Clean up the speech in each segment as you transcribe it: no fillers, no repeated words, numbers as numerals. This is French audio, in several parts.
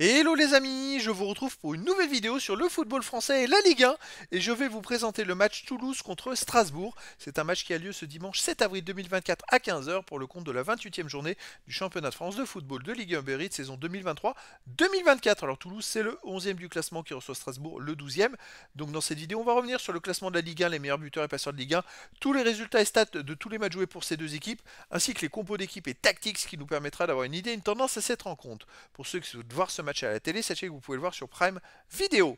Hello les amis, je vous retrouve pour une nouvelle vidéo sur le football français et la Ligue 1 et je vais vous présenter le match Toulouse contre Strasbourg. C'est un match qui a lieu ce dimanche 7 avril 2024 à 15 h pour le compte de la 28e journée du championnat de France de football de Ligue 1 Uber Eats saison 2023-2024. Alors Toulouse c'est le 11e du classement qui reçoit Strasbourg le 12e. Donc dans cette vidéo on va revenir sur le classement de la Ligue 1, les meilleurs buteurs et passeurs de Ligue 1, tous les résultats et stats de tous les matchs joués pour ces deux équipes, ainsi que les compos d'équipes et tactiques, ce qui nous permettra d'avoir une idée, une tendance à cette rencontre. Pour ceux qui souhaitent voir ce match à la télé, sachez que vous pouvez le voir sur Prime Vidéo.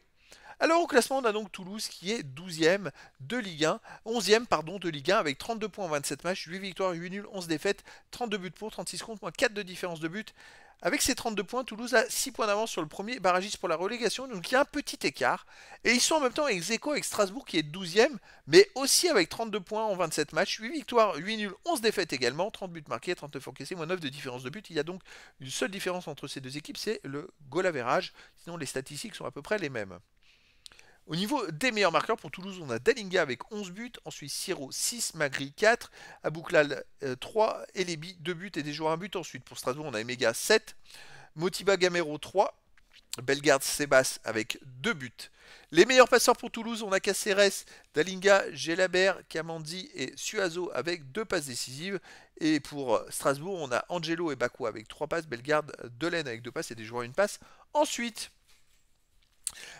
Alors au classement, on a donc Toulouse qui est 12e de Ligue 1, 11e pardon, de Ligue 1 avec 32 points en 27 matchs, 8 victoires, 8 nuls, 11 défaites, 32 buts pour, 36 contre, moins 4 de différence de but. Avec ces 32 points, Toulouse a 6 points d'avance sur le premier barragiste pour la relégation, donc il y a un petit écart. Et ils sont en même temps ex-aequo avec Strasbourg qui est 12e, mais aussi avec 32 points en 27 matchs, 8 victoires, 8 nuls, 11 défaites également, 30 buts marqués, 39 encaissés, moins 9 de différence de but. Il y a donc une seule différence entre ces deux équipes, c'est le goal average, sinon les statistiques sont à peu près les mêmes. Au niveau des meilleurs marqueurs, pour Toulouse, on a Dalinga avec 11 buts, ensuite Siro 6, Magri 4, Abouklal 3, Elebi 2 buts et des joueurs 1 but. Ensuite, pour Strasbourg, on a Emega 7, Motiba Gamero 3, Bellegarde Sebas avec 2 buts. Les meilleurs passeurs pour Toulouse, on a Caceres, Dalinga, Gelabert, Kamandi et Suazo avec 2 passes décisives. Et pour Strasbourg, on a Angelo et Bakou avec 3 passes, Bellegarde, Delaine avec 2 passes et des joueurs 1 passe. Ensuite,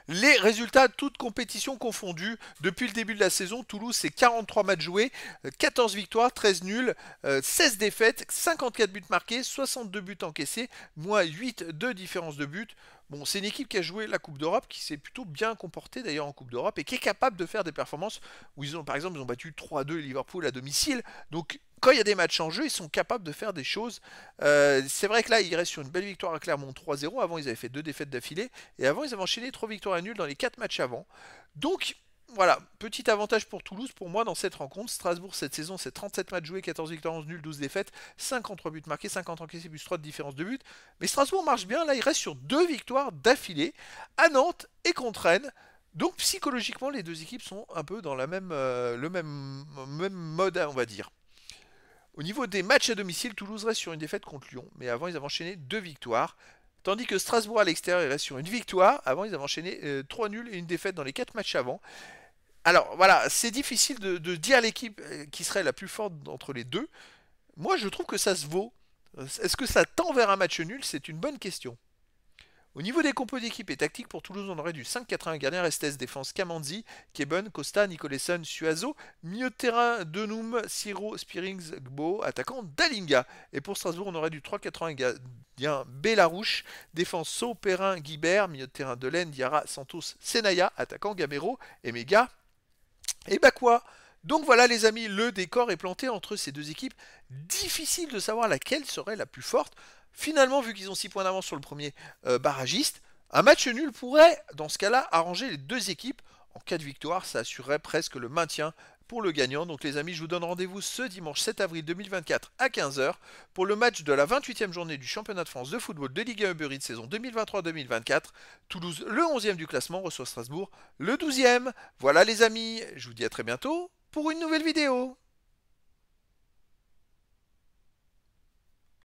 les résultats, toutes compétitions confondues, depuis le début de la saison, Toulouse c'est 43 matchs joués, 14 victoires, 13 nuls, 16 défaites, 54 buts marqués, 62 buts encaissés, moins 8 de différence de but. Bon, c'est une équipe qui a joué la Coupe d'Europe, qui s'est plutôt bien comportée d'ailleurs en Coupe d'Europe et qui est capable de faire des performances où ils ont, par exemple, ils ont battu 3-2 Liverpool à domicile. Donc, quand il y a des matchs en jeu, ils sont capables de faire des choses. C'est vrai que là, ils restent sur une belle victoire à Clermont 3-0. Avant, ils avaient fait 2 défaites d'affilée. Et avant, ils avaient enchaîné 3 victoires à nul dans les 4 matchs avant. Donc, voilà, petit avantage pour Toulouse pour moi dans cette rencontre. Strasbourg cette saison c'est 37 matchs joués, 14 victoires, 11 nuls, 12 défaites, 53 buts marqués, 50 encaissés plus 3 de différence de but. Mais Strasbourg marche bien, là il reste sur 2 victoires d'affilée à Nantes et contre Rennes. Donc psychologiquement les deux équipes sont un peu dans le même mode on va dire. Au niveau des matchs à domicile, Toulouse reste sur une défaite contre Lyon, mais avant ils avaient enchaîné 2 victoires. Tandis que Strasbourg à l'extérieur, il reste sur une victoire. Avant, ils avaient enchaîné 3 nuls et une défaite dans les 4 matchs avant. Alors voilà, c'est difficile de dire l'équipe qui serait la plus forte entre les deux. Moi, je trouve que ça se vaut. Est-ce que ça tend vers un match nul? C'est une bonne question. Au niveau des compos d'équipe et tactique, pour Toulouse, on aurait du 5-4-1 gardien, Restes, défense, Kamandi, Keben, Costa, Nicolesson, Suazo, milieu de terrain, Denoum, Siro, Spearings, Gbo, attaquant, Dalinga. Et pour Strasbourg, on aurait du 3-4-1 gardien, Bellarouche, défense, So, Perrin, Guibert, milieu de terrain, Delaine, Diarra, Santos, Senaya, attaquant, Gamero, Emega et Bakwa. Donc voilà les amis, le décor est planté entre ces deux équipes. Difficile de savoir laquelle serait la plus forte. Finalement, vu qu'ils ont 6 points d'avance sur le premier barragiste, un match nul pourrait, dans ce cas-là, arranger les deux équipes. En cas de victoire, ça assurerait presque le maintien pour le gagnant. Donc les amis, je vous donne rendez-vous ce dimanche 7 avril 2024 à 15 h pour le match de la 28e journée du championnat de France de football de Ligue 1 Uber Eats saison 2023-2024. Toulouse, le 11e du classement, reçoit Strasbourg, le 12e. Voilà les amis, je vous dis à très bientôt pour une nouvelle vidéo.